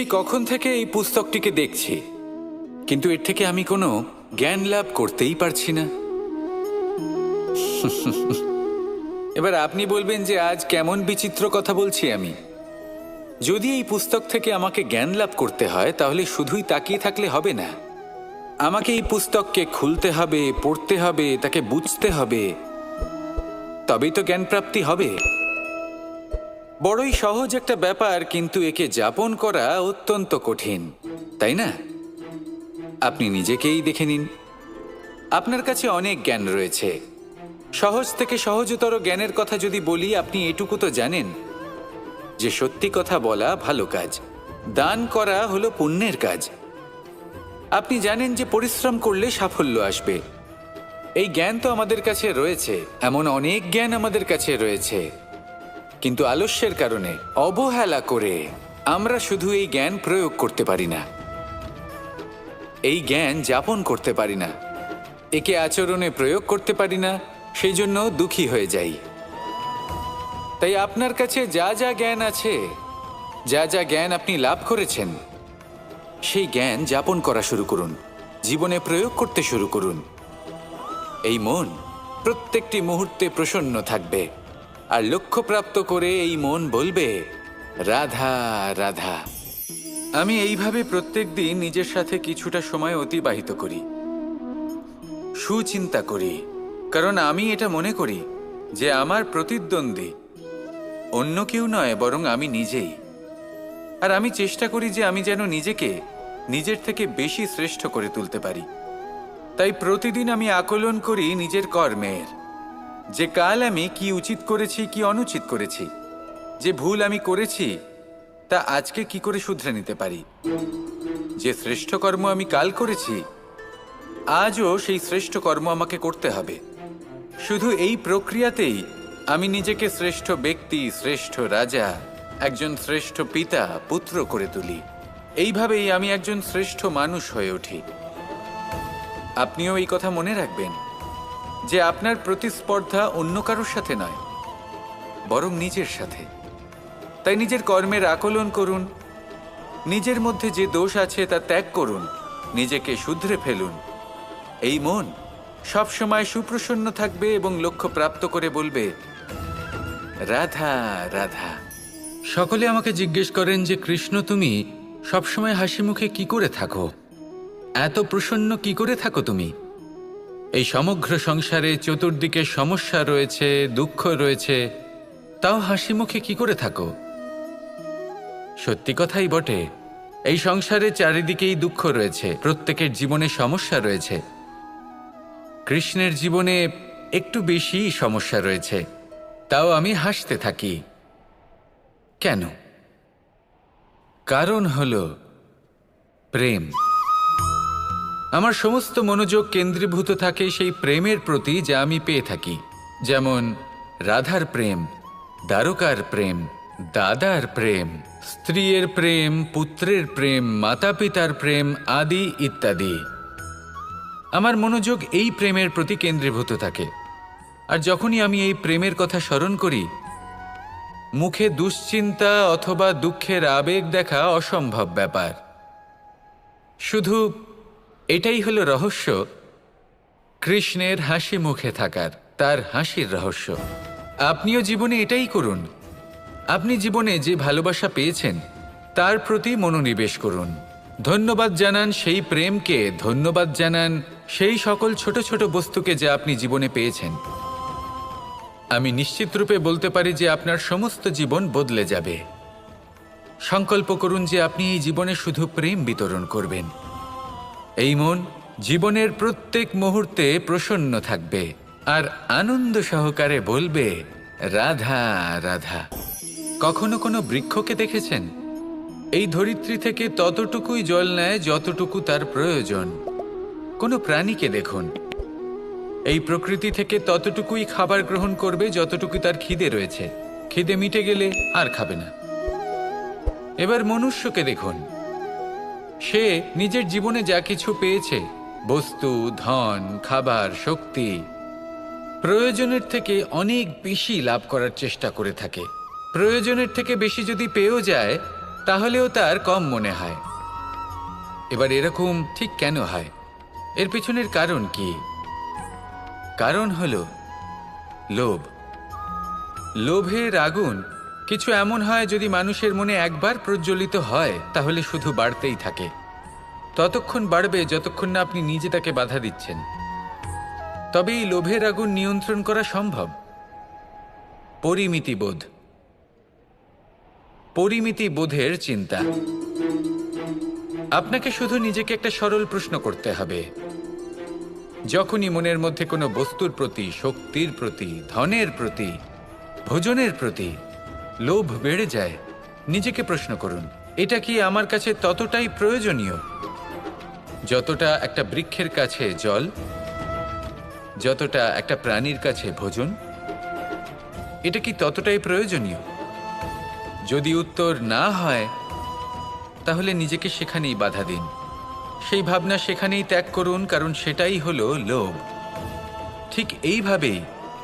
সেই কখন থেকে এই পুস্তকটিকে দেখছি, কিন্তু এর থেকে আমি কোনো জ্ঞান লাভ করতেই পারছি না। এবার আপনি বলবেন যে আজ কেমন বিচিত্র কথা বলছি আমি। যদি এই পুস্তক থেকে আমাকে জ্ঞান লাভ করতে হয়, তাহলে শুধুই তাকিয়ে থাকলে হবে না। আমাকে এই পুস্তককে খুলতে হবে, পড়তে হবে, তাকে বুঝতে হবে, তবেই তো জ্ঞান প্রাপ্তি হবে। বড়ই সহজ একটা ব্যাপার, কিন্তু একে যাপন করা অত্যন্ত কঠিন, তাই না? আপনি নিজেকেই দেখে নিন। আপনার কাছে অনেক জ্ঞান রয়েছে। সহজ থেকে সহজতর জ্ঞানের কথা যদি বলি, আপনি এটুকু তো জানেন যে সত্যি কথা বলা ভালো কাজ, দান করা হলো পুণ্যের কাজ। আপনি জানেন যে পরিশ্রম করলে সাফল্য আসবে। এই জ্ঞান তো আমাদের কাছে রয়েছে, এমন অনেক জ্ঞান আমাদের কাছে রয়েছে, কিন্তু আলস্যের কারণে, অবহেলা করে আমরা শুধু এই জ্ঞান প্রয়োগ করতে পারি না, এই জ্ঞান যাপন করতে পারি না, একে আচরণে প্রয়োগ করতে পারি না, সেই জন্য দুঃখী হয়ে যাই। তাই আপনার কাছে যা যা জ্ঞান আছে, যা যা জ্ঞান আপনি লাভ করেছেন, সেই জ্ঞান যাপন করা শুরু করুন, জীবনে প্রয়োগ করতে শুরু করুন। এই মন প্রত্যেকটি মুহূর্তে প্রসন্ন থাকবে, আর লক্ষ্যপ্রাপ্ত করে এই মন বলবে, রাধা রাধা। আমি এইভাবে প্রত্যেক দিন নিজের সাথে কিছুটা সময় অতিবাহিত করি, সুচিন্তা করি, কারণ আমি এটা মনে করি যে আমার প্রতিদ্বন্দ্বী অন্য কেউ নয়, বরং আমি নিজেই। আর আমি চেষ্টা করি যে আমি যেন নিজেকে নিজের থেকে বেশি শ্রেষ্ঠ করে তুলতে পারি। তাই প্রতিদিন আমি আকলন করি নিজের কর্মের, যে কাল আমি কি উচিত করেছি, কি অনুচিত করেছি, যে ভুল আমি করেছি তা আজকে কি করে শুধরে নিতে পারি। যে শ্রেষ্ঠ কর্ম আমি কাল করেছি, আজও সেই শ্রেষ্ঠ কর্ম আমাকে করতে হবে। শুধু এই প্রক্রিয়াতেই আমি নিজেকে শ্রেষ্ঠ ব্যক্তি, শ্রেষ্ঠ রাজা, একজন শ্রেষ্ঠ পিতা, পুত্র করে তুলি। এইভাবেই আমি একজন শ্রেষ্ঠ মানুষ হয়ে উঠি। আপনিও এই কথা মনে রাখবেন যে আপনার প্রতিস্পর্ধা অন্য কারোর সাথে নয়, বরং নিজের সাথে। তাই নিজের কর্মের আকলন করুন, নিজের মধ্যে যে দোষ আছে তা ত্যাগ করুন, নিজেকে শুধরে ফেলুন। এই মন সবসময় সুপ্রসন্ন থাকবে এবং লক্ষ্য প্রাপ্ত করে বলবে, রাধা রাধা। সকলে আমাকে জিজ্ঞেস করেন যে কৃষ্ণ, তুমি সবসময় হাসি মুখে কি করে থাকো, এত প্রসন্ন কি করে থাকো তুমি? এই সমগ্র সংসারে চতুর্দিকে সমস্যা রয়েছে, দুঃখ রয়েছে, তাও হাসি মুখে কি করে থাকো? সত্যি কথাই বটে, এই সংসারে চারিদিকেই দুঃখ রয়েছে, প্রত্যেকের জীবনে সমস্যা রয়েছে। কৃষ্ণের জীবনে একটু বেশি সমস্যা রয়েছে, তাও আমি হাসতে থাকি। কেন? কারণ হলো প্রেম। আমার সমস্ত মনোযোগ কেন্দ্রীভূত থাকে সেই প্রেমের প্রতি যা আমি পেয়ে থাকি, যেমন রাধার প্রেম, দ্বারকার প্রেম, দাদার প্রেম, স্ত্রীর প্রেম, পুত্রের প্রেম, মাতা পিতার প্রেম আদি ইত্যাদি। আমার মনোযোগ এই প্রেমের প্রতি কেন্দ্রীভূত থাকে। আর যখনই আমি এই প্রেমের কথা স্মরণ করি, মুখে দুশ্চিন্তা অথবা দুঃখের আবেগ দেখা অসম্ভব ব্যাপার। শুধু এটাই হলো রহস্য কৃষ্ণের হাসি মুখে থাকার, তার হাসির রহস্য। আপনিও জীবনে এটাই করুন। আপনি জীবনে যে ভালোবাসা পেয়েছেন তার প্রতি মনোনিবেশ করুন, ধন্যবাদ জানান সেই প্রেমকে, ধন্যবাদ জানান সেই সকল ছোট ছোট বস্তুকে যা আপনি জীবনে পেয়েছেন। আমি নিশ্চিত রূপে বলতে পারি যে আপনার সমস্ত জীবন বদলে যাবে। সংকল্প করুন যে আপনি এই জীবনে শুধু প্রেম বিতরণ করবেন। এই মন জীবনের প্রত্যেক মুহূর্তে প্রসন্ন থাকবে আর আনন্দ সহকারে বলবে, রাধা রাধা। কখনো কোনো বৃক্ষকে দেখেছেন? এই ধরিত্রী থেকে ততটুকুই জল নেয় যতটুকু তার প্রয়োজন। কোনো প্রাণীকে দেখুন, এই প্রকৃতি থেকে ততটুকুই খাবার গ্রহণ করবে যতটুকু তার খিদে রয়েছে। খিদে মিটে গেলে আর খাবে না। এবার মনুষ্যকে দেখুন, সে নিজের জীবনে যা কিছু পেয়েছে, বস্তু, ধন, খাবার, শক্তি, প্রয়োজনের থেকে অনেক বেশি লাভ করার চেষ্টা করে থাকে। প্রয়োজনের থেকে বেশি যদি পেয়েও যায়, তাহলেও তার কম মনে হয়। এবার এরকম ঠিক কেন হয়? এর পিছনের কারণ কি? কারণ হলো লোভ। লোভের আগুন কিছু এমন হয়, যদি মানুষের মনে একবার প্রজ্বলিত হয় তাহলে শুধু বাড়তেই থাকে। ততক্ষণ বাড়বে যতক্ষণ না আপনি নিজে তাকে বাধা দিচ্ছেন। তবে এই লোভের আগুন নিয়ন্ত্রণ করা সম্ভব। পরিমিতিবোধ, পরিমিতিবোধের চিন্তা। আপনাকে শুধু নিজেকে একটা সরল প্রশ্ন করতে হবে। যখনই মনের মধ্যে কোনো বস্তুর প্রতি, শক্তির প্রতি, ধনের প্রতি, ভোজনের প্রতি লোভ বেড়ে যায়, নিজেকে প্রশ্ন করুন, এটা কি আমার কাছে ততটাই প্রয়োজনীয় যতটা একটা বৃক্ষের কাছে জল, যতটা একটা প্রাণীর কাছে ভোজন? এটা কি ততটাই প্রয়োজনীয়? যদি উত্তর না হয়, তাহলে নিজেকে সেখানেই বাধা দিন। সেই ভাবনা সেখানেই ত্যাগ করুন, কারণ সেটাই হলো লোভ। ঠিক এইভাবেই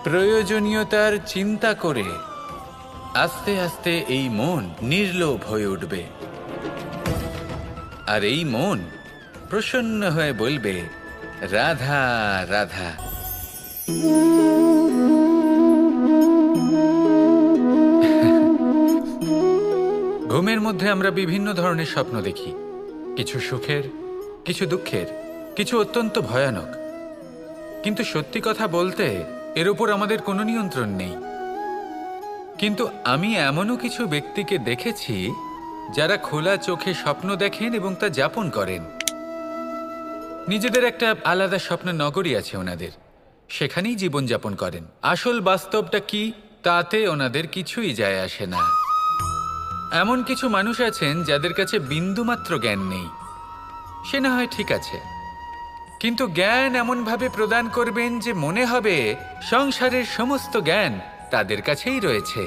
প্রয়োজনীয়তার চিন্তা করে আস্তে আস্তে এই মন নির্লোভ হয়ে উঠবে। আর এই মন প্রসন্ন হয়ে বলবে, রাধা রাধা। ঘুমের মধ্যে আমরা বিভিন্ন ধরনের স্বপ্ন দেখি, কিছু সুখের, কিছু দুঃখের, কিছু অত্যন্ত ভয়ানক। কিন্তু সত্যি কথা বলতে এর উপর আমাদের কোনো নিয়ন্ত্রণ নেই। কিন্তু আমি এমনও কিছু ব্যক্তিকে দেখেছি যারা খোলা চোখে স্বপ্ন দেখেন এবং তা যাপন করেন। নিজেদের একটা আলাদা স্বপ্ন নগরী আছে ওনাদের, সেখানেই জীবনযাপন করেন। আসল বাস্তবটা কি তাতে ওনাদের কিছুই যায় আসে না। এমন কিছু মানুষ আছেন যাদের কাছে বিন্দুমাত্র জ্ঞান নেই, সে না হয় ঠিক আছে, কিন্তু জ্ঞান এমনভাবে প্রদান করবেন যে মনে হবে সংসারের সমস্ত জ্ঞান তাদের কাছেই রয়েছে।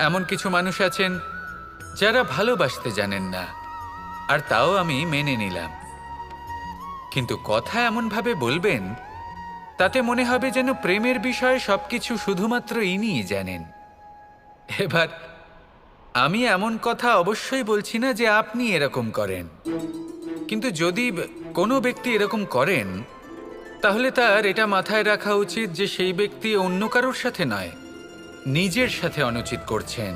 এমন কিছু মানুষ আছেন যারা ভালোবাসতে জানেন না, আর তাও আমি মেনে নিলাম। কিন্তু কথা এমনভাবে বলবেন তাতে মনে হবে যেন প্রেমের বিষয়ে সবকিছু শুধুমাত্র ইনিই জানেন। এবার আমি এমন কথা অবশ্যই বলছি না যে আপনি এরকম করেন, কিন্তু যদি কোনো ব্যক্তি এরকম করেন তাহলে তার এটা মাথায় রাখা উচিত যে সেই ব্যক্তি অন্য কারোর সাথে নয়, নিজের সাথে অনুচিত করছেন।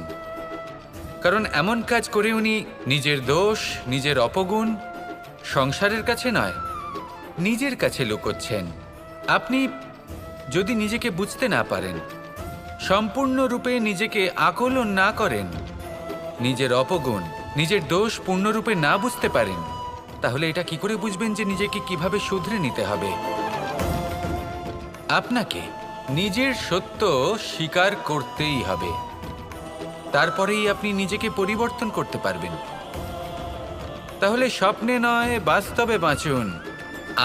কারণ এমন কাজ করে উনি নিজের দোষ, নিজের অপগুণ সংসারের কাছে নয়, নিজের কাছে লুকোচ্ছেন। আপনি যদি নিজেকে বুঝতে না পারেন, সম্পূর্ণরূপে নিজেকে আকলন না করেন, নিজের অপগুণ, নিজের দোষ পূর্ণরূপে না বুঝতে পারেন, তাহলে এটা কি করে বুঝবেন যে নিজেকে কিভাবে শুধরে নিতে হবে? আপনাকে নিজের সত্য স্বীকার করতেই হবে, তারপরেই আপনি নিজেকে পরিবর্তন করতে পারবেন। তাহলে স্বপ্নে নয়, বাস্তবে বাঁচুন,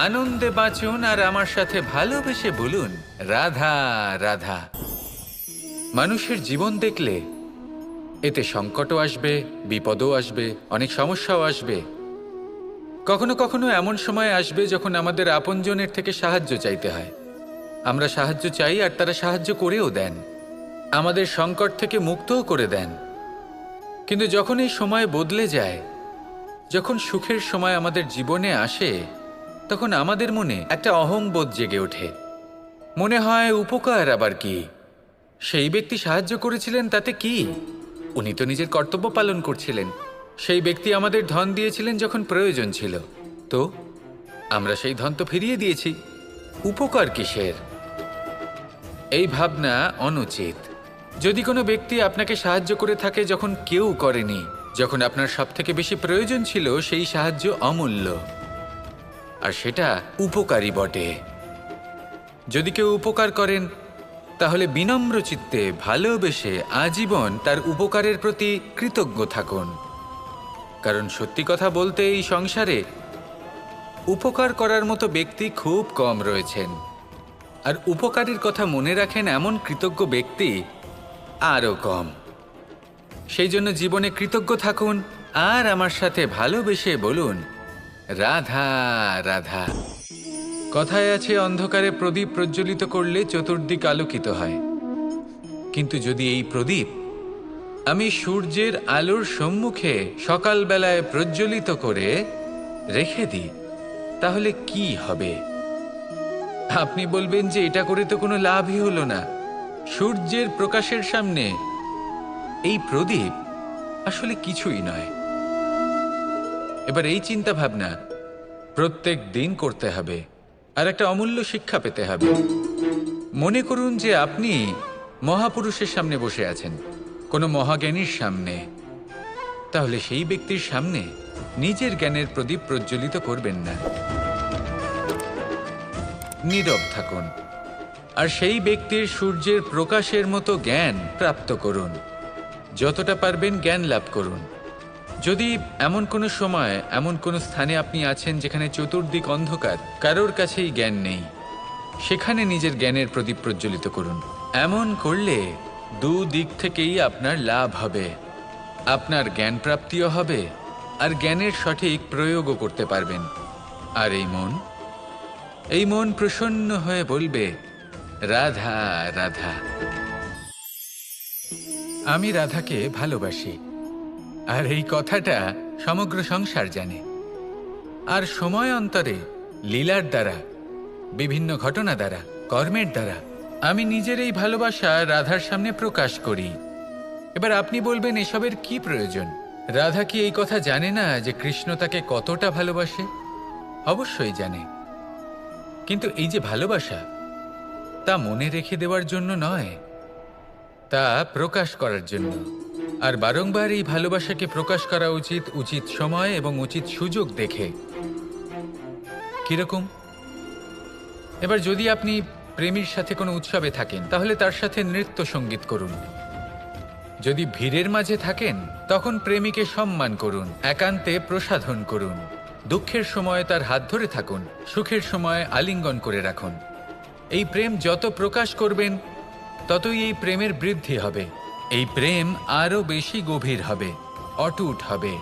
আনন্দে বাঁচুন, আর আমার সাথে ভালোবেসে বলুন, রাধা রাধা। মানুষের জীবন দেখলে এতে সংকটও আসবে, বিপদও আসবে, অনেক সমস্যাও আসবে। কখনো কখনো এমন সময় আসবে যখন আমাদের আপনজনের থেকে সাহায্য চাইতে হয়। আমরা সাহায্য চাই আর তারা সাহায্য করেও দেন, আমাদের সংকট থেকে মুক্তও করে দেন। কিন্তু যখন এই সময় বদলে যায়, যখন সুখের সময় আমাদের জীবনে আসে, তখন আমাদের মনে একটা অহংবোধ জেগে ওঠে। মনে হয় উপকার আবার কি, সেই ব্যক্তি সাহায্য করেছিলেন তাতে কি, উনি তো নিজের কর্তব্য পালন করছিলেন। সেই ব্যক্তি আমাদের ধন দিয়েছিলেন যখন প্রয়োজন ছিল, তো আমরা সেই ধন তো ফিরিয়ে দিয়েছি, উপকার কিসের? এই ভাবনা অনুচিত। যদি কোনো ব্যক্তি আপনাকে সাহায্য করে থাকে যখন কেউ করেনি, যখন আপনার সবথেকে বেশি প্রয়োজন ছিল, সেই সাহায্য অমূল্য, আর সেটা উপকারী বটে। যদি কেউ উপকার করেন তাহলে বিনম্র চিত্তে ভালোবেসে আজীবন তার উপকারের প্রতি কৃতজ্ঞ থাকুন। কারণ সত্যি কথা বলতে এই সংসারে উপকার করার মতো ব্যক্তি খুব কম রয়েছেন, আর উপকারের কথা মনে রাখেন এমন কৃতজ্ঞ ব্যক্তি আরও কম। সেই জন্য জীবনে কৃতজ্ঞ থাকুন, আর আমার সাথে ভালোবেসে বলুন, রাধা রাধা। কথায় আছে, অন্ধকারে প্রদীপ প্রজ্বলিত করলে চতুর্দিক আলোকিত হয়। কিন্তু যদি এই প্রদীপ আমি সূর্যের আলোর সম্মুখে সকালবেলায় প্রজ্বলিত করে রেখে দিই, তাহলে কি হবে? আপনি বলবেন যে এটা করে তো কোনো লাভই হলো না। সূর্যের প্রকাশের সামনে এই প্রদীপ আসলে কিছুই নয়। এবার এই চিন্তা ভাবনা প্রত্যেক দিন করতে হবে, আর একটা অমূল্য শিক্ষা পেতে হবে। মনে করুন যে আপনি মহাপুরুষের সামনে বসে আছেন, কোনো মহাজ্ঞানীর সামনে। তাহলে সেই ব্যক্তির সামনে নিজের জ্ঞানের প্রদীপ প্রজ্বলিত করবেন না, নীরব থাকুন, আর সেই ব্যক্তির সূর্যের প্রকাশের মতো জ্ঞান প্রাপ্ত করুন। যতটা পারবেন জ্ঞান লাভ করুন। যদি এমন কোনো সময় এমন কোনো স্থানে আপনি আছেন যেখানে চতুর্দিক অন্ধকার, কারোর কাছেই জ্ঞান নেই, সেখানে নিজের জ্ঞানের প্রদীপ প্রজ্বলিত করুন। এমন করলে দুদিক থেকেই আপনার লাভ হবে। আপনার জ্ঞান প্রাপ্তিও হবে, আর জ্ঞানের সঠিক প্রয়োগও করতে পারবেন। আর এই মন প্রসন্ন হয়ে বলবে, রাধা রাধা। আমি রাধাকে ভালোবাসি, আর এই কথাটা সমগ্র সংসার জানে। আর সময় অন্তরে লীলার দ্বারা, বিভিন্ন ঘটনা দ্বারা, কর্মের দ্বারা আমি নিজের এই ভালোবাসা রাধার সামনে প্রকাশ করি। এবার আপনি বলবেন, এসবের কি প্রয়োজন? রাধা কি এই কথা জানে না যে কৃষ্ণ তাকে কতটা ভালোবাসে? অবশ্যই জানে, কিন্তু এই যে ভালোবাসা, তা মনে রেখে দেওয়ার জন্য নয়, তা প্রকাশ করার জন্য। আর বারংবার এই ভালোবাসাকে প্রকাশ করা উচিত, উচিত সময় এবং উচিত সুযোগ দেখে। কিরকম? এবার যদি আপনি প্রেমীর সাথে কোনো উৎসবে থাকেন, তাহলে তার সাথে নৃত্য সঙ্গীত করুন। যদি ভিড়ের মাঝে থাকেন, তখন প্রেমীকে সম্মান করুন, একান্তে প্রসাধন করুন। দুঃখের সময় তার হাত ধরে থাকুন, সুখের সময় আলিঙ্গন করে রাখুন। এই প্রেম যত প্রকাশ করবেন, ততই এই প্রেমের বৃদ্ধি হবে। এই প্রেম আরো বেশি গভীর হবে, অটুট হবে।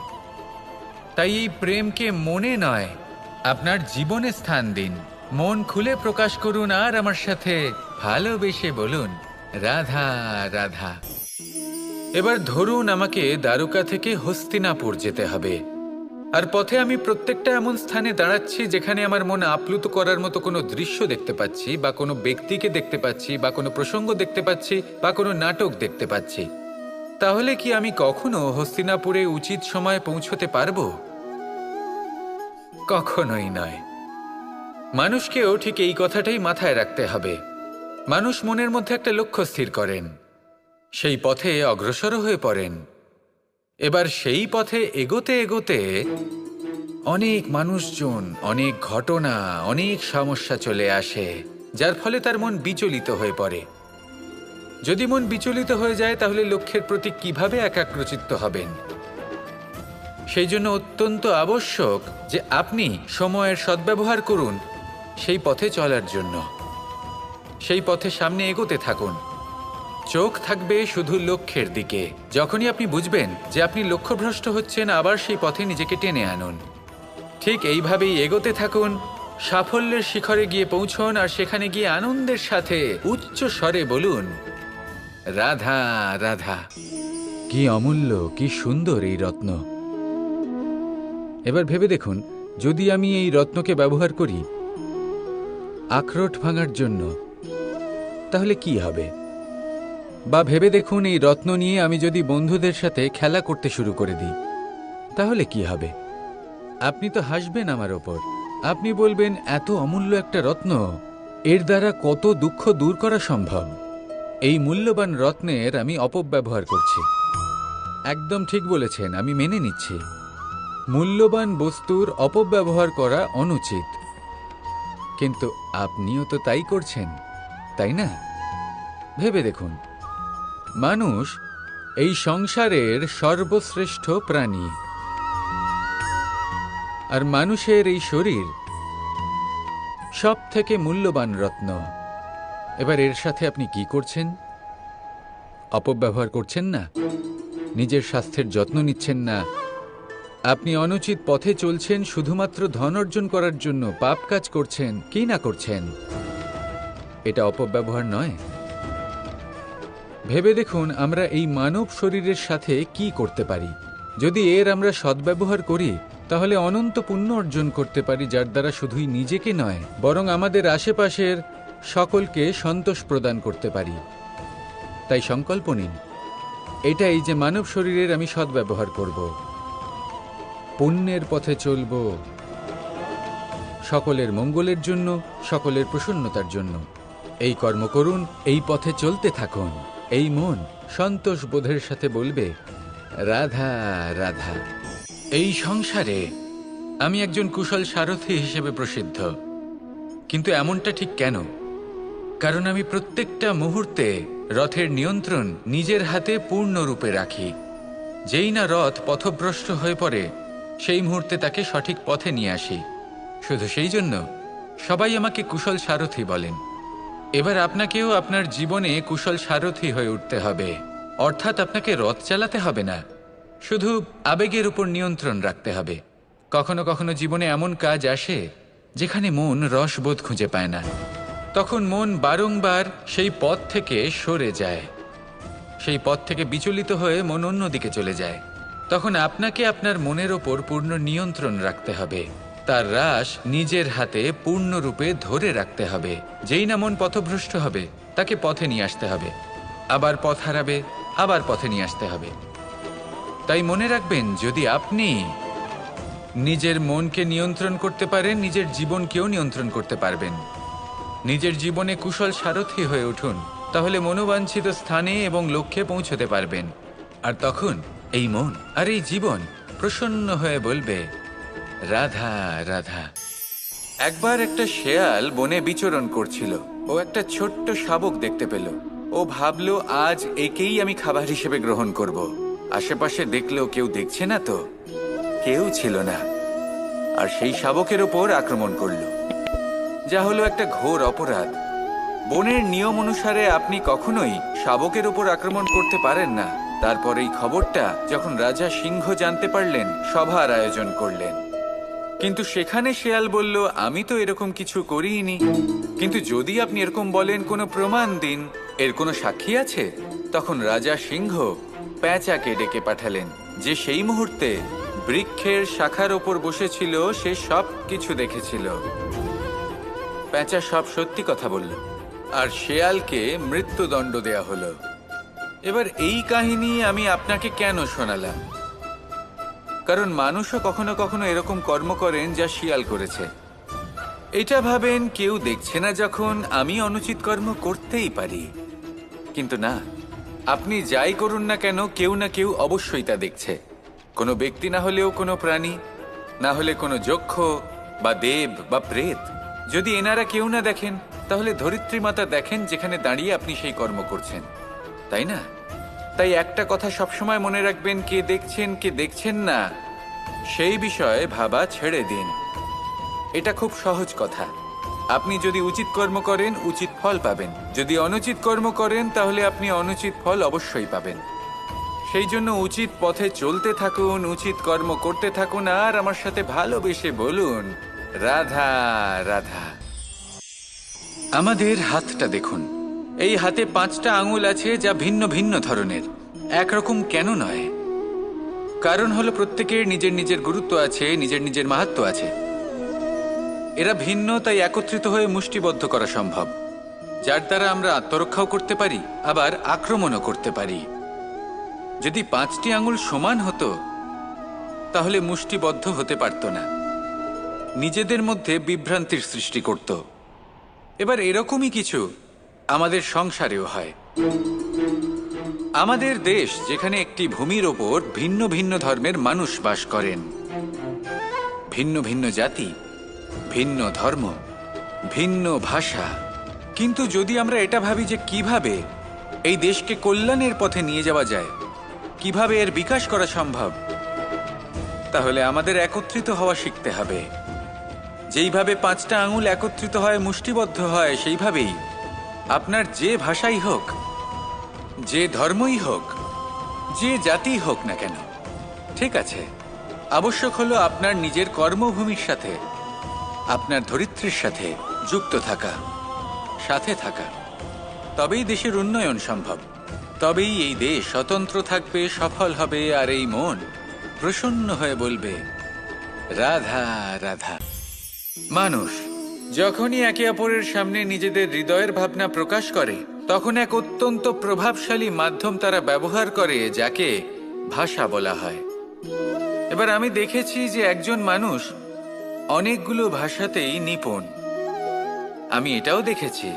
তাই এই প্রেমকে মনে নয়, আপনার জীবনে স্থান দিন। মন খুলে প্রকাশ করুন, আর আমার সাথে ভালোবেসে বলুন, রাধা রাধা। এবার ধরুন আমাকে দ্বারকা থেকে হস্তিনাপুর যেতে হবে, আর পথে আমি প্রত্যেকটা এমন স্থানে দাঁড়াচ্ছি যেখানে আমার মন আপ্লুত করার মতো কোনো দৃশ্য দেখতে পাচ্ছি, বা কোনো ব্যক্তিকে দেখতে পাচ্ছি, বা কোনো প্রসঙ্গ দেখতে পাচ্ছি, বা কোনো নাটক দেখতে পাচ্ছি। তাহলে কি আমি কখনো হস্তিনাপুরে উচিত সময়ে পৌঁছতে পারবো? কখনোই নয়। মানুষকেও ঠিক এই কথাটাই মাথায় রাখতে হবে। মানুষ মনের মধ্যে একটা লক্ষ্য স্থির করেন, সেই পথে অগ্রসর হয়ে পড়েন। এবার সেই পথে এগোতে এগোতে অনেক মানুষজন, অনেক ঘটনা, অনেক সমস্যা চলে আসে, যার ফলে তার মন বিচলিত হয়ে পড়ে। যদি মন বিচলিত হয়ে যায়, তাহলে লক্ষ্যের প্রতি কিভাবে একাগ্রচিত্ত হবেন? সেই জন্য অত্যন্ত আবশ্যক যে আপনি সময়ের সদ্ব্যবহার করুন সেই পথে চলার জন্য। সেই পথে সামনে এগোতে থাকুন, চোখ থাকবে শুধু লক্ষ্যের দিকে। যখনই আপনি বুঝবেন যে আপনি লক্ষ্যভ্রষ্ট হচ্ছেন, আবার সেই পথে নিজেকে টেনে আনুন। ঠিক এইভাবেই এগোতে থাকুন, সাফল্যের শিখরে গিয়ে পৌঁছন, আর সেখানে গিয়ে আনন্দের সাথে উচ্চ স্বরে বলুন, রাধা রাধা। কি অমূল্য, কি সুন্দর এই রত্ন! এবার ভেবে দেখুন, যদি আমি এই রত্নকে ব্যবহার করি আখরোট ভাঙার জন্য, তাহলে কি হবে? বা ভেবে দেখুন, এই রত্ন নিয়ে আমি যদি বন্ধুদের সাথে খেলা করতে শুরু করে দিই, তাহলে কি হবে? আপনি তো হাসবেন আমার ওপর। আপনি বলবেন, এত অমূল্য একটা রত্ন, এর দ্বারা কত দুঃখ দূর করা সম্ভব। এই মূল্যবান রত্নের আমি অপব্যবহার করছি। একদম ঠিক বলেছেন, আমি মেনে নিচ্ছি। মূল্যবান বস্তুর অপব্যবহার করা অনুচিত, কিন্তু আপনিও তো তাই করছেন, তাই না? ভেবে দেখুন, মানুষ এই সংসারের সর্বশ্রেষ্ঠ প্রাণী, আর মানুষের এই শরীর সব থেকে মূল্যবান রত্ন। এবার এর সাথে আপনি কি করছেন? অপব্যবহার করছেন না, নিজের স্বাস্থ্যের যত্ন নিচ্ছেন না, আপনি অনুচিত পথে চলছেন শুধুমাত্র ধন অর্জন করার জন্য, পাপ কাজ করছেন, কি না করছেন? এটা অপব্যবহার নয়? ভেবে দেখুন আমরা এই মানব শরীরের সাথে কি করতে পারি। যদি এর আমরা সদ্ব্যবহার করি তাহলে অনন্ত পুণ্য অর্জন করতে পারি, যার দ্বারা শুধুই নিজেকে নয় বরং আমাদের আশেপাশের সকলকে সন্তোষ প্রদান করতে পারি। তাই সংকল্প নিন এটাই যে মানব শরীরের আমি সদ্ব্যবহার করব, পুণ্যের পথে চলব, সকলের মঙ্গলের জন্য, সকলের প্রসন্নতার জন্য। এই কর্ম করুন, এই পথে চলতে থাকুন। এই মন সন্তোষ বোধের সাথে বলবে, রাধা রাধা। এই সংসারে আমি একজন কুশল সারথি হিসেবে প্রসিদ্ধ, কিন্তু এমনটা ঠিক কেন? কারণ আমি প্রত্যেকটা মুহূর্তে রথের নিয়ন্ত্রণ নিজের হাতে পূর্ণরূপে রাখি। যেই না রথ পথভ্রষ্ট হয়ে পড়ে সেই মুহূর্তে তাকে সঠিক পথে নিয়ে আসি। শুধু সেই জন্য সবাই আমাকে কুশল সারথি বলেন। এবার আপনাকেও আপনার জীবনে কুশল সারথি হয়ে উঠতে হবে, অর্থাৎ আপনাকে রথ চালাতে হবে না, শুধু আবেগের উপর নিয়ন্ত্রণ রাখতে হবে। কখনো কখনো জীবনে এমন কাজ আসে যেখানে মন রসবোধ খুঁজে পায় না, তখন মন বারংবার সেই পথ থেকে সরে যায়, সেই পথ থেকে বিচলিত হয়ে মন অন্যদিকে চলে যায়। তখন আপনাকে আপনার মনের ওপর পূর্ণ নিয়ন্ত্রণ রাখতে হবে, তার রাশ নিজের হাতে পূর্ণরূপে ধরে রাখতে হবে। যেই না মন পথভ্রষ্ট হবে তাকে পথে নিয়ে আসতে হবে, আবার পথ হারাবে, আবার পথে নিয়ে আসতে হবে। তাই মনে রাখবেন, যদি আপনি নিজের মনকে নিয়ন্ত্রণ করতে পারেন, নিজের জীবনকেও নিয়ন্ত্রণ করতে পারবেন। নিজের জীবনে কুশল সারথি হয়ে উঠুন, তাহলে মনোবাঞ্ছিত স্থানে এবং লক্ষ্যে পৌঁছতে পারবেন। আর তখন এই মন আর এই জীবন প্রসন্ন হয়ে বলবে, রাধা রাধা। একবার একটা শেয়াল বনে বিচরণ করছিল। ও একটা ছোট্ট শাবক দেখতে পেল। ও ভাবল, আজ একেই আমি খাবার হিসেবে গ্রহণ করব। আশেপাশে দেখলো কেউ দেখছে না, তো কেউ ছিল না, আর সেই শাবকের ওপর আক্রমণ করলো, যা হলো একটা ঘোর অপরাধ। বনের নিয়ম অনুসারে আপনি কখনোই শাবকের ওপর আক্রমণ করতে পারেন না। তারপর এই খবরটা যখন রাজা সিংহ জানতে পারলেন, সভার আয়োজন করলেন। কিন্তু সেখানে শেয়াল বলল, আমি তো এরকম কিছু করিনি। কিন্তু যদি আপনি এরকম বলেন, কোনো প্রমাণ দিন, এর কোনো সাক্ষী আছে? তখন রাজা সিংহ প্যাঁচাকে ডেকে পাঠালেন, যে সেই মুহূর্তে বৃক্ষের শাখার ওপর বসেছিল, সে সব কিছু দেখেছিল। প্যাঁচা সব সত্যি কথা বলল, আর শেয়ালকে মৃত্যুদণ্ড দেয়া হলো। এবার এই কাহিনী আমি আপনাকে কেন শোনালাম? কারণ মানুষও কখনো কখনো এরকম কর্ম করেন যা শিয়াল করেছে। এটা ভাবেন কেউ দেখছে না, যখন আমি অনুচিত কর্ম করতেই পারি। কিন্তু না, আপনি যাই করুন না কেন, কেউ না কেউ অবশ্যই তা দেখছে। কোনো ব্যক্তি না হলেও কোনো প্রাণী, না হলে কোনো যক্ষ বা দেব বা প্রেত। যদি এনারা কেউ না দেখেন, তাহলে ধরিত্রী মাতা দেখেন, যেখানে দাঁড়িয়ে আপনি সেই কর্ম করছেন, তাই না? তাই একটা কথা সবসময় মনে রাখবেন, কে দেখছেন কে দেখছেন না সেই বিষয়ে ভাবা ছেড়ে দিন। এটা খুব সহজ কথা। আপনি যদি উচিত কর্ম করেন, উচিত ফল পাবেন। যদি অনুচিত কর্ম করেন, তাহলে আপনি অনুচিত ফল অবশ্যই পাবেন। সেই জন্য উচিত পথে চলতে থাকুন, উচিত কর্ম করতে থাকুন, আর আমার সাথে ভালোবেসে বলুন, রাধা রাধা। আমাদের হাতটা দেখুন। এই হাতে 5টা আঙুল আছে, যা ভিন্ন ভিন্ন ধরনের, একরকম কেন নয়? কারণ হলো প্রত্যেকের নিজের নিজের গুরুত্ব আছে, নিজের নিজের মাহাত্ম্য আছে। এরা ভিন্ন, তাই একত্রিত হয়ে মুষ্টিবদ্ধ করা সম্ভব, যার দ্বারা আমরা আত্মরক্ষাও করতে পারি, আবার আক্রমণও করতে পারি। যদি 5টি আঙুল সমান হতো, তাহলে মুষ্টিবদ্ধ হতে পারত না, নিজেদের মধ্যে বিভ্রান্তির সৃষ্টি করত। এবার এরকমই কিছু আমাদের সংসারেও হয়। আমাদের দেশ, যেখানে একটি ভূমির ওপর ভিন্ন ভিন্ন ধর্মের মানুষ বাস করেন, ভিন্ন ভিন্ন জাতি, ভিন্ন ধর্ম, ভিন্ন ভাষা। কিন্তু যদি আমরা এটা ভাবি যে কিভাবে এই দেশকে কল্যাণের পথে নিয়ে যাওয়া যায়, কিভাবে এর বিকাশ করা সম্ভব, তাহলে আমাদের একত্রিত হওয়া শিখতে হবে। যেইভাবে 5টা আঙুল একত্রিত হয়, মুষ্টিবদ্ধ হয়, সেইভাবেই আপনার যে ভাষাই হোক, যে ধর্মই হোক, যে জাতি হোক না কেন, ঠিক আছে, আবশ্যক হলো আপনার নিজের কর্মভূমির সাথে, আপনার ধরিত্রীর সাথে যুক্ত থাকা, সাথে থাকা। তবেই দেশের উন্নয়ন সম্ভব। তবেই এই দেশ স্বতন্ত্র থাকবে, সফল হবে, আর এই মন প্রসন্ন হয়ে বলবে রাধা রাধা। মানুষ যখনই একে অপরের সামনে নিজেদের হৃদয়ের ভাবনা প্রকাশ করে, তখন এক অত্যন্ত প্রভাবশালী মাধ্যম তারা ব্যবহার করে, যাকে ভাষা বলা হয়। এবার আমি দেখেছি যে একজন মানুষ অনেকগুলো ভাষাতেই নিপুণ। আমি এটাও দেখেছি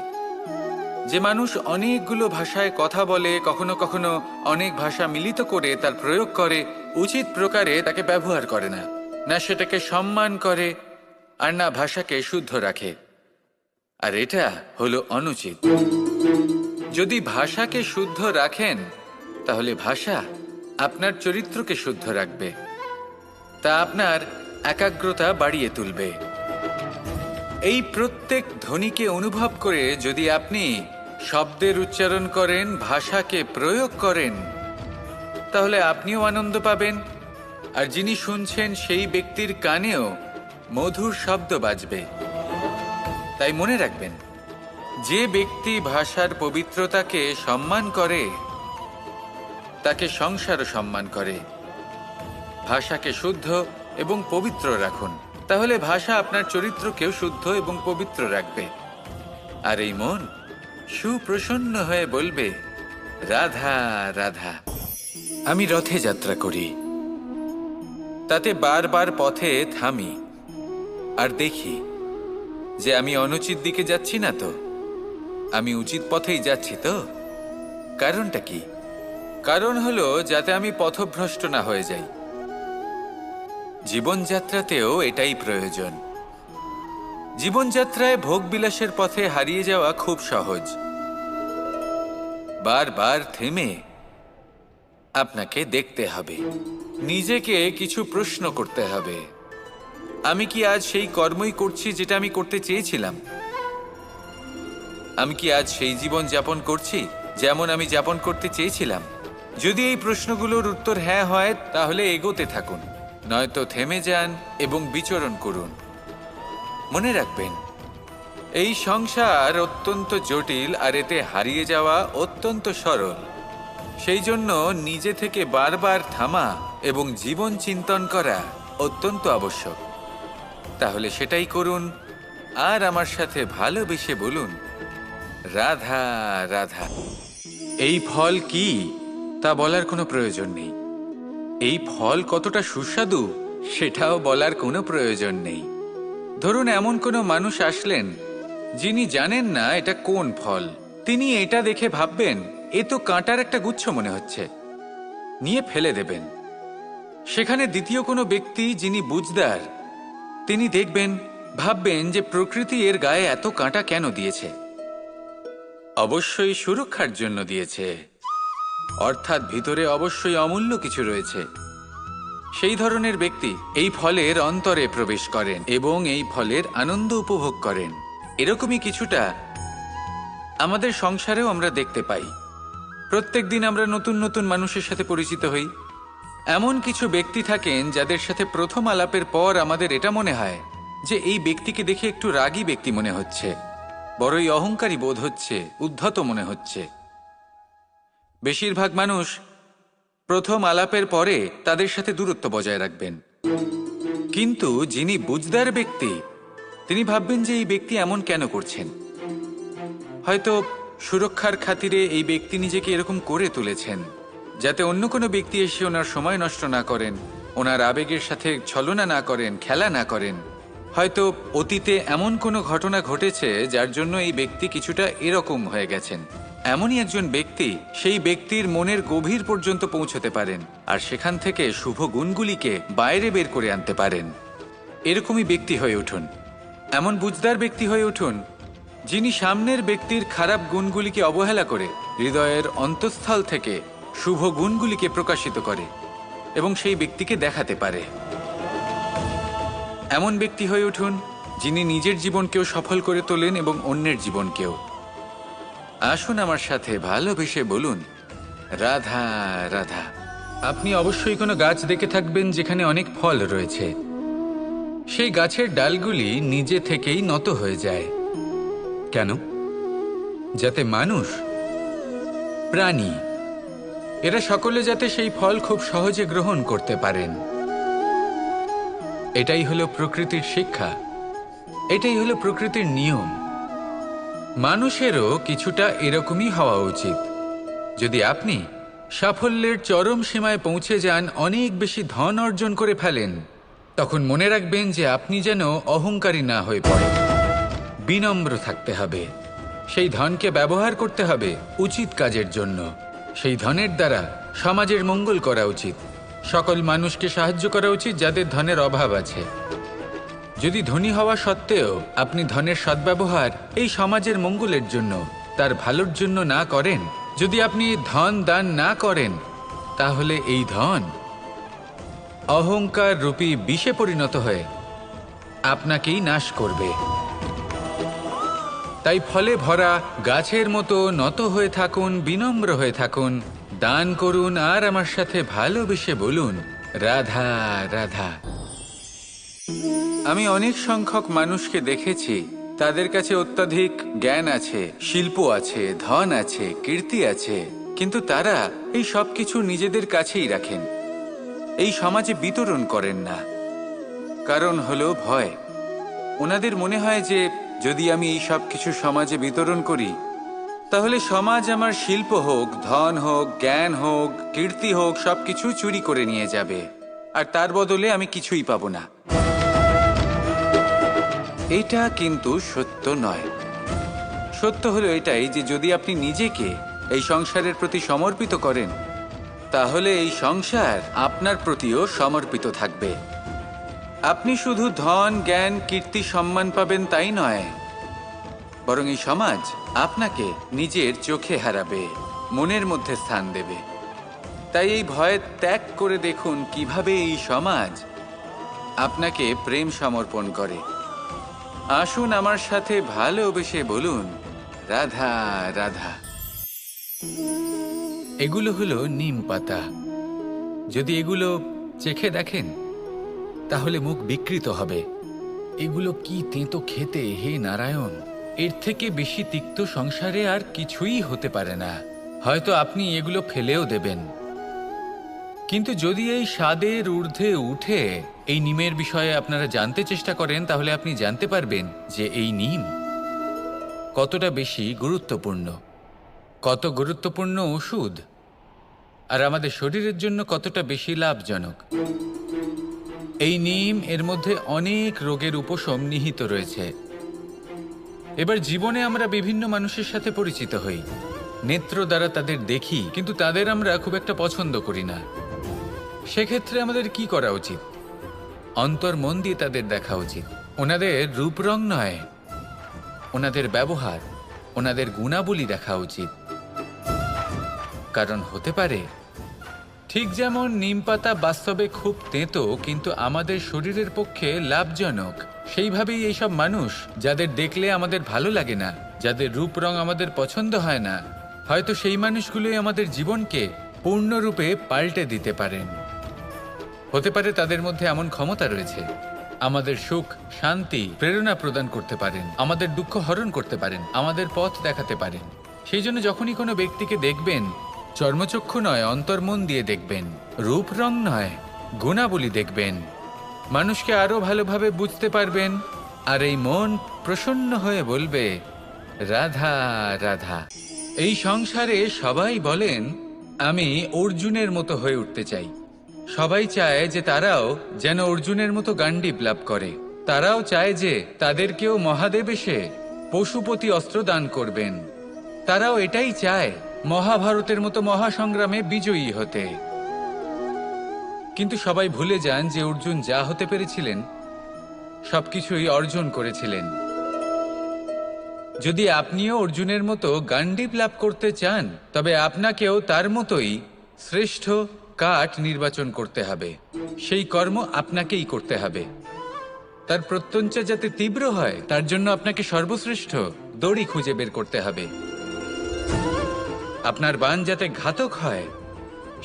যে মানুষ অনেকগুলো ভাষায় কথা বলে, কখনো কখনো অনেক ভাষা মিলিত করে তার প্রয়োগ করে, উচিত প্রকারে তাকে ব্যবহার করে না, না সেটাকে সম্মান করে, আর না ভাষাকে শুদ্ধ রাখে। আর এটা হলো অনুচিত। যদি ভাষাকে শুদ্ধ রাখেন, তাহলে ভাষা আপনার চরিত্রকে শুদ্ধ রাখবে, তা আপনার একাগ্রতা বাড়িয়ে তুলবে। এই প্রত্যেক ধ্বনিকে অনুভব করে যদি আপনি শব্দের উচ্চারণ করেন, ভাষাকে প্রয়োগ করেন, তাহলে আপনিও আনন্দ পাবেন, আর যিনি শুনছেন সেই ব্যক্তির কানেও মধুর শব্দ বাজবে। তাই মনে রাখবেন, যে ব্যক্তি ভাষার পবিত্রতাকে সম্মান করে, তাকে সংসারও সম্মান করে। ভাষাকে শুদ্ধ এবং পবিত্র রাখুন, তাহলে ভাষা আপনার চরিত্রকেও শুদ্ধ এবং পবিত্র রাখবে। আর এই মন সুপ্রসন্ন হয়ে বলবে রাধা রাধা। আমি রথে যাত্রা করি, তাতে বারবার পথে থামি আর দেখি যে আমি অনুচিত দিকে যাচ্ছি না তো, আমি উচিত পথেই যাচ্ছি তো। কারণটা কি? কারণ হলো যাতে আমি পথভ্রষ্ট না হয়ে যাই। জীবনযাত্রাতেও এটাই প্রয়োজন। জীবনযাত্রায় ভোগবিলাসের পথে হারিয়ে যাওয়া খুব সহজ। বারবার থেমে আপনাকে দেখতে হবে, নিজেকে কিছু প্রশ্ন করতে হবে। আমি কি আজ সেই কর্মই করছি যেটা আমি করতে চেয়েছিলাম? আমি কি আজ সেই জীবন যাপন করছি যেমন আমি যাপন করতে চেয়েছিলাম? যদি এই প্রশ্নগুলোর উত্তর হ্যাঁ হয়, তাহলে এগোতে থাকুন, নয়তো থেমে যান এবং বিচরণ করুন। মনে রাখবেন, এই সংসার অত্যন্ত জটিল, আর এতে হারিয়ে যাওয়া অত্যন্ত সরল। সেই জন্য নিজে থেকে বারবার থামা এবং জীবন চিন্তন করা অত্যন্ত আবশ্যক। তাহলে সেটাই করুন, আর আমার সাথে ভালোবেসে বলুন রাধা রাধা। এই ফল কি তা বলার কোনো প্রয়োজন নেই, এই ফল কতটা সুস্বাদু সেটাও বলার কোনো প্রয়োজন নেই। ধরুন এমন কোনো মানুষ আসলেন যিনি জানেন না এটা কোন ফল। তিনি এটা দেখে ভাববেন এ তো কাঁটার একটা গুচ্ছ মনে হচ্ছে, নিয়ে ফেলে দেবেন। সেখানে দ্বিতীয় কোনো ব্যক্তি যিনি বুঝদার, তিনি দেখবেন, ভাববেন যে প্রকৃতি এর গায়ে এত কাঁটা কেন দিয়েছে? অবশ্যই সুরক্ষার জন্য দিয়েছে, অর্থাৎ ভিতরে অবশ্যই অমূল্য কিছু রয়েছে। সেই ধরনের ব্যক্তি এই ফলের অন্তরে প্রবেশ করেন এবং এই ফলের আনন্দ উপভোগ করেন। এরকমই কিছুটা আমাদের সংসারেও আমরা দেখতে পাই। প্রত্যেক দিন আমরা নতুন নতুন মানুষের সাথে পরিচিত হই। এমন কিছু ব্যক্তি থাকেন যাদের সাথে প্রথম আলাপের পর আমাদের এটা মনে হয় যে এই ব্যক্তিকে দেখে একটু রাগী ব্যক্তি মনে হচ্ছে, বড়ই অহংকারী বোধ হচ্ছে, উদ্ধত মনে হচ্ছে। বেশিরভাগ মানুষ প্রথম আলাপের পরে তাদের সাথে দূরত্ব বজায় রাখবেন, কিন্তু যিনি বুঝদার ব্যক্তি তিনি ভাববেন যে এই ব্যক্তি এমন কেন করছেন। হয়তো সুরক্ষার খাতিরে এই ব্যক্তি নিজেকে এরকম করে তুলেছেন যাতে অন্য কোনো ব্যক্তি এসে ওনার সময় নষ্ট না করেন, ওনার আবেগের সাথে ছলনা না করেন, খেলা না করেন। হয়তো অতীতে এমন কোনো ঘটনা ঘটেছে যার জন্য এই ব্যক্তি কিছুটা এরকম হয়ে গেছেন। এমনই একজন ব্যক্তি সেই ব্যক্তির মনের গভীর পর্যন্ত পৌঁছতে পারেন, আর সেখান থেকে শুভ গুণগুলিকে বাইরে বের করে আনতে পারেন। এরকমই ব্যক্তি হয়ে উঠুন, এমন বুঝদার ব্যক্তি হয়ে উঠুন যিনি সামনের ব্যক্তির খারাপ গুণগুলিকে অবহেলা করে হৃদয়ের অন্তঃস্থল থেকে শুভ গুণগুলিকে প্রকাশিত করে এবং সেই ব্যক্তিকে দেখাতে পারে। এমন ব্যক্তি হয়ে উঠুন যিনি নিজের জীবনকেও সফল করে তোলেন এবং অন্যের জীবনকেও। আসুন আমার সাথে ভালোবেসে বলুন রাধা রাধা। আপনি অবশ্যই কোনো গাছ দেখে থাকবেন যেখানে অনেক ফল রয়েছে। সেই গাছের ডালগুলি নিজে থেকেই নত হয়ে যায়। কেন? যাতে মানুষ, প্রাণী এরা সকলে যাতে সেই ফল খুব সহজে গ্রহণ করতে পারেন। এটাই হলো প্রকৃতির শিক্ষা, এটাই হলো প্রকৃতির নিয়ম। মানুষেরও কিছুটা এরকমই হওয়া উচিত। যদি আপনি সাফল্যের চরম সীমায় পৌঁছে যান, অনেক বেশি ধন অর্জন করে ফেলেন, তখন মনে রাখবেন যে আপনি যেন অহংকারী না হয়ে পড়েন। বিনম্র থাকতে হবে। সেই ধনকে ব্যবহার করতে হবে উচিত কাজের জন্য। সেই ধনের দ্বারা সমাজের মঙ্গল করা উচিত। সকল মানুষকে সাহায্য করা উচিত যাদের ধনের অভাব আছে। যদি ধনী হওয়া সত্ত্বেও আপনি ধনের সদ্ব্যবহার এই সমাজের মঙ্গলের জন্য, তার ভালোর জন্য না করেন, যদি আপনি ধন দান না করেন, তাহলে এই ধন অহংকার রূপী বিষে পরিণত হয়ে আপনাকেই নাশ করবে। তাই ফলে ভরা গাছের মতো নত হয়ে থাকুন, বিনম্র হয়ে থাকুন, দান করুন, আর আমার সাথে ভালোবেসে বলুন, রাধা রাধা। আমি অনেক সংখ্যক মানুষকে দেখেছি, তাদের কাছে অত্যাধিক জ্ঞান আছে, শিল্প আছে, ধন আছে, কীর্তি আছে, কিন্তু তারা এই সব কিছু নিজেদের কাছেই রাখেন, এই সমাজে বিতরণ করেন না। কারণ হলো ভয়। ওনাদের মনে হয় যে যদি আমি এই সব কিছু সমাজে বিতরণ করি, তাহলে সমাজ আমার শিল্প হোক, ধন হোক, জ্ঞান হোক, কীর্তি হোক, সবকিছু চুরি করে নিয়ে যাবে, আর তার বদলে আমি কিছুই পাবো না। এটা কিন্তু সত্য নয়। সত্য হলো এটাই যে যদি আপনি নিজেকে এই সংসারের প্রতি সমর্পিত করেন, তাহলে এই সংসার আপনার প্রতিও সমর্পিত থাকবে। আপনি শুধু ধন, জ্ঞান, কীর্তি, সম্মান পাবেন তাই নয়, বরং এই সমাজ আপনাকে নিজের চোখে হারাবে, মনের মধ্যে স্থান দেবে। তাই এই ভয় ত্যাগ করে দেখুন কিভাবে এই সমাজ আপনাকে প্রেম সমর্পণ করে। আসুন আমার সাথে ভালোবেসে বলুন, রাধা রাধা। এগুলো হলো নিম পাতা। যদি এগুলো চেখে দেখেন, তাহলে মুখ বিকৃত হবে। এগুলো কি তেঁতো খেতে, হে নারায়ণ! এর থেকে বেশি তিক্ত সংসারে আর কিছুই হতে পারে না। হয়তো আপনি এগুলো ফেলেও দেবেন, কিন্তু যদি এই স্বাদের ঊর্ধ্বে উঠে এই নিমের বিষয়ে আপনারা জানতে চেষ্টা করেন, তাহলে আপনি জানতে পারবেন যে এই নিম কতটা বেশি গুরুত্বপূর্ণ, কত গুরুত্বপূর্ণ ওষুধ, আর আমাদের শরীরের জন্য কতটা বেশি লাভজনক। এই নিম, এর মধ্যে অনেক রোগের উপশম নিহিত রয়েছে। এবার জীবনে আমরা বিভিন্ন মানুষের সাথে পরিচিত হই, নেত্র দ্বারা তাদের দেখি, কিন্তু তাদের আমরা খুব একটা পছন্দ করি না। সেক্ষেত্রে আমাদের কি করা উচিত? অন্তর মন দিয়ে তাদের দেখা উচিত। ওনাদের রূপ রং নয়, ওনাদের ব্যবহার, ওনাদের গুণাবলী দেখা উচিত। কারণ হতে পারে ঠিক যেমন নিম পাতা বাস্তবে খুব তেঁতো কিন্তু আমাদের শরীরের পক্ষে লাভজনক, সেইভাবেই এইসব মানুষ যাদের দেখলে আমাদের ভালো লাগে না, যাদের রূপ রং আমাদের পছন্দ হয় না, হয়তো সেই মানুষগুলোই আমাদের জীবনকে পূর্ণরূপে পাল্টে দিতে পারেন। হতে পারে তাদের মধ্যে এমন ক্ষমতা রয়েছে, আমাদের সুখ, শান্তি, প্রেরণা প্রদান করতে পারেন, আমাদের দুঃখ হরণ করতে পারেন, আমাদের পথ দেখাতে পারেন। সেই জন্য যখনই কোনো ব্যক্তিকে দেখবেন, চর্মচক্ষু নয়, অন্তর্মন দিয়ে দেখবেন, রূপ রং নয়, গুণাবলী দেখবেন, মানুষকে আরো ভালোভাবে বুঝতে পারবেন, আর এই মন প্রসন্ন হয়ে বলবে, রাধা রাধা। এই সংসারে সবাই বলেন, আমি অর্জুনের মতো হয়ে উঠতে চাই। সবাই চায় যে তারাও যেন অর্জুনের মতো গান্ডীব লাভ করে। তারাও চায় যে তাদেরকেও মহাদেব এসে পশুপতি অস্ত্র দান করবেন। তারাও এটাই চায় মহাভারতের মতো মহাসংগ্রামে বিজয়ী হতে। কিন্তু সবাই ভুলে যান যে অর্জুন যা হতে পেরেছিলেন সবকিছুই অর্জন করেছিলেন। যদি আপনিও অর্জুনের মতো গান্ডীব লাভ করতে চান, তবে আপনাকেও তার মতোই শ্রেষ্ঠ কাঠ নির্বাচন করতে হবে। সেই কর্ম আপনাকেই করতে হবে। তার প্রত্যঞ্চা যাতে তীব্র হয়, তার জন্য আপনাকে সর্বশ্রেষ্ঠ দড়ি খুঁজে বের করতে হবে। আপনার বাণ যাতে ঘাতক হয়,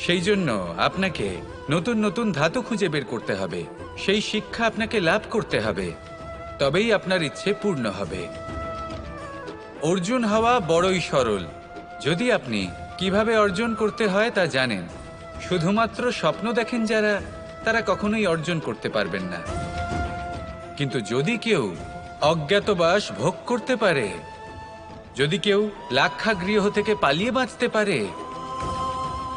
সেই জন্য আপনাকে নতুন নতুন ধাতু খুঁজে বের করতে হবে। সেই শিক্ষা আপনাকে লাভ করতে হবে, তবেই আপনার ইচ্ছে পূর্ণ হবে। অর্জুন হওয়া বড়ই সরল, যদি আপনি কিভাবে অর্জন করতে হয় তা জানেন। শুধুমাত্র স্বপ্ন দেখেন যারা, তারা কখনোই অর্জন করতে পারবেন না। কিন্তু যদি কেউ অজ্ঞাতবাস ভোগ করতে পারে, যদি কেউ লাক্ষাগৃহ থেকে পালিয়ে বাঁচতে পারে,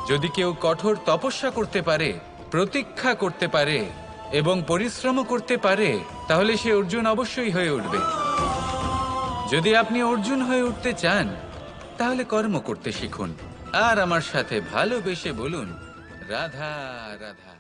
যদি কেউ কঠোর তপস্যা করতে পারে, প্রতীক্ষা করতে পারে এবং পরিশ্রম করতে পারে, তাহলে সে অর্জুন অবশ্যই হয়ে উঠবে। যদি আপনি অর্জুন হয়ে উঠতে চান, তাহলে কর্ম করতে শিখুন আর আমার সাথে ভালোবেসে বলুন রাধা রাধা।